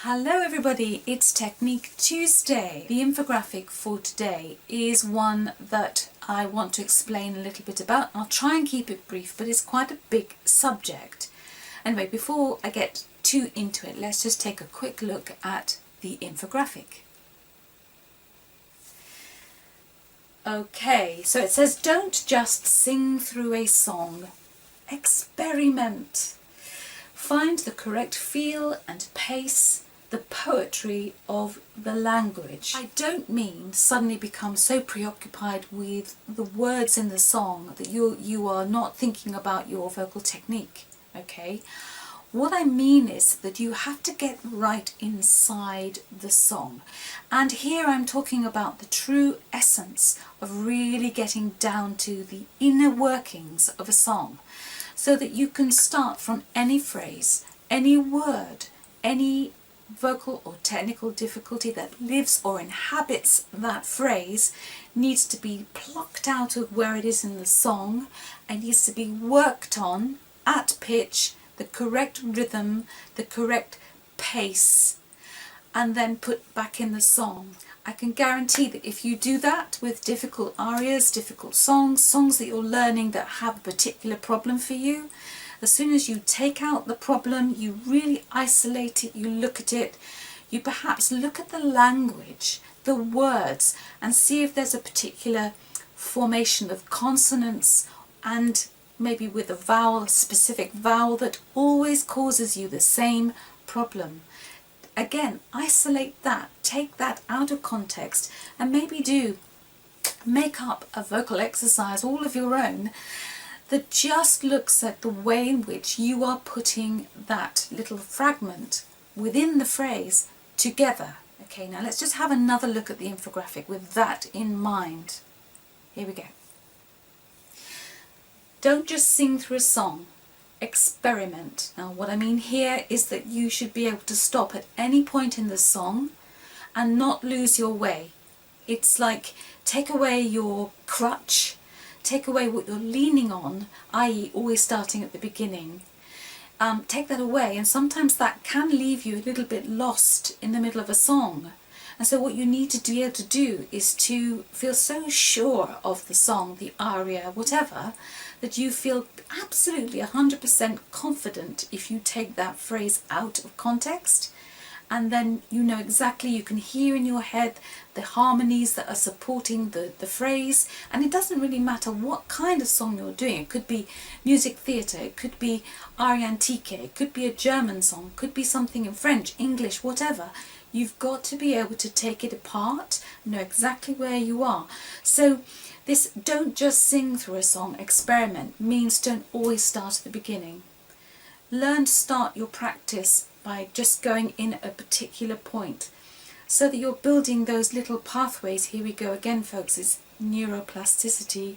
Hello everybody, it's Technique Tuesday. The infographic for today is one that I want to explain a little bit about. I'll try and keep it brief, but it's quite a big subject. Anyway, before I get too into it, let's just take a quick look at the infographic. Okay, so it says don't just sing through a song, experiment. Find the correct feel and pace, the poetry of the language. I don't mean suddenly become so preoccupied with the words in the song that you are not thinking about your vocal technique, okay? What I mean is that you have to get right inside the song. And here I'm talking about the true essence of really getting down to the inner workings of a song, so that you can start from any phrase, any word, any vocal or technical difficulty that lives or inhabits that phrase needs to be plucked out of where it is in the song and needs to be worked on at pitch, the correct rhythm, the correct pace, and then put back in the song. I can guarantee that if you do that with difficult arias, difficult songs that you're learning that have a particular problem for you, as soon as you take out the problem, you really isolate it, you look at it, you perhaps look at the language, the words, and see if there's a particular formation of consonants and maybe with a vowel, a specific vowel that always causes you the same problem. Again, isolate that, take that out of context, and maybe do make up a vocal exercise all of your own that just looks at the way in which you are putting that little fragment within the phrase together. Okay, now let's just have another look at the infographic with that in mind. Here we go. Don't just sing through a song, experiment. Now what I mean here is that you should be able to stop at any point in the song and not lose your way. It's like take away your crutch, take away what you're leaning on, i.e. always starting at the beginning. Take that away, and sometimes that can leave you a little bit lost in the middle of a song. And so what you need to be able to do is to feel so sure of the song, the aria, whatever, that you feel absolutely 100% confident if you take that phrase out of context. And then you know exactly, you can hear in your head the harmonies that are supporting the phrase, and it doesn't really matter what kind of song you're doing. It could be music theatre, it could be aria antique, it could be a German song, it could be something in French, English, whatever. You've got to be able to take it apart, know exactly where you are. So this don't just sing through a song, experiment, means don't always start at the beginning. Learn to start your practice by just going in at a particular point, so that you're building those little pathways. Here we go again, folks, is neuroplasticity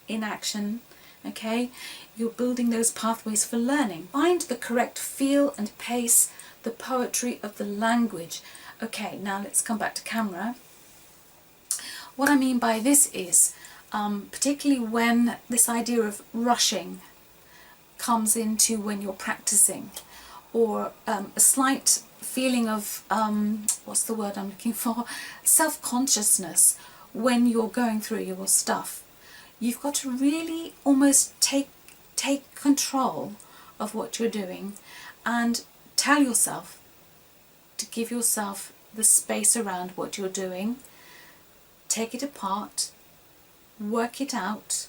in action, okay? You're building those pathways for learning. Find the correct feel and pace, the poetry of the language. Okay, now let's come back to camera. What I mean by this is, particularly when this idea of rushing comes into when you're practicing, or a slight feeling of, what's the word I'm looking for, self-consciousness when you're going through your stuff. You've got to really almost take control of what you're doing and tell yourself to give yourself the space around what you're doing, take it apart, work it out,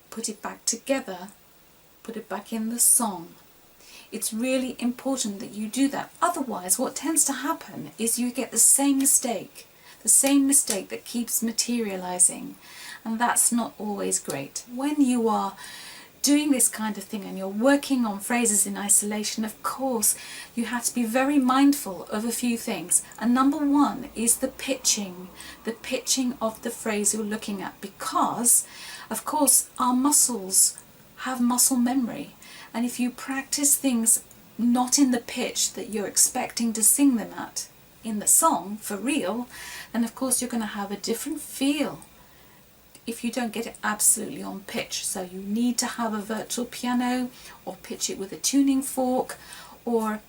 put it back together, put it back in the song. It's really important that you do that. Otherwise, what tends to happen is you get the same mistake that keeps materializing, and that's not always great. When you are doing this kind of thing and you're working on phrases in isolation, of course, you have to be very mindful of a few things. And number one is the pitching of the phrase you're looking at, because, of course, our muscles have muscle memory. And if you practice things not in the pitch that you're expecting to sing them at in the song, for real, then of course you're going to have a different feel if you don't get it absolutely on pitch. So you need to have a virtual piano, or pitch it with a tuning fork, or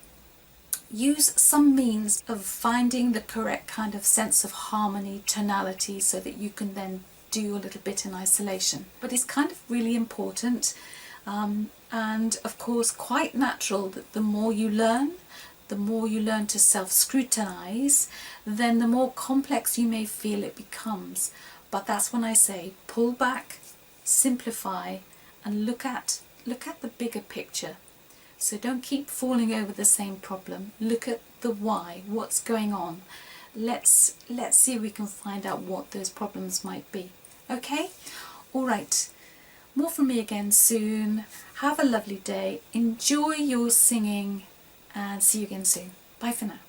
use some means of finding the correct kind of sense of harmony, tonality, so that you can then do a little bit in isolation. But it's kind of really important, and of course quite natural that the more you learn to self-scrutinize, then the more complex you may feel it becomes. But that's when I say pull back, simplify, and look at the bigger picture. So don't keep falling over the same problem. Look at the why, what's going on. Let's see if we can find out what those problems might be. Okay? All right. More from me again soon. Have a lovely day. Enjoy your singing and see you again soon. Bye for now.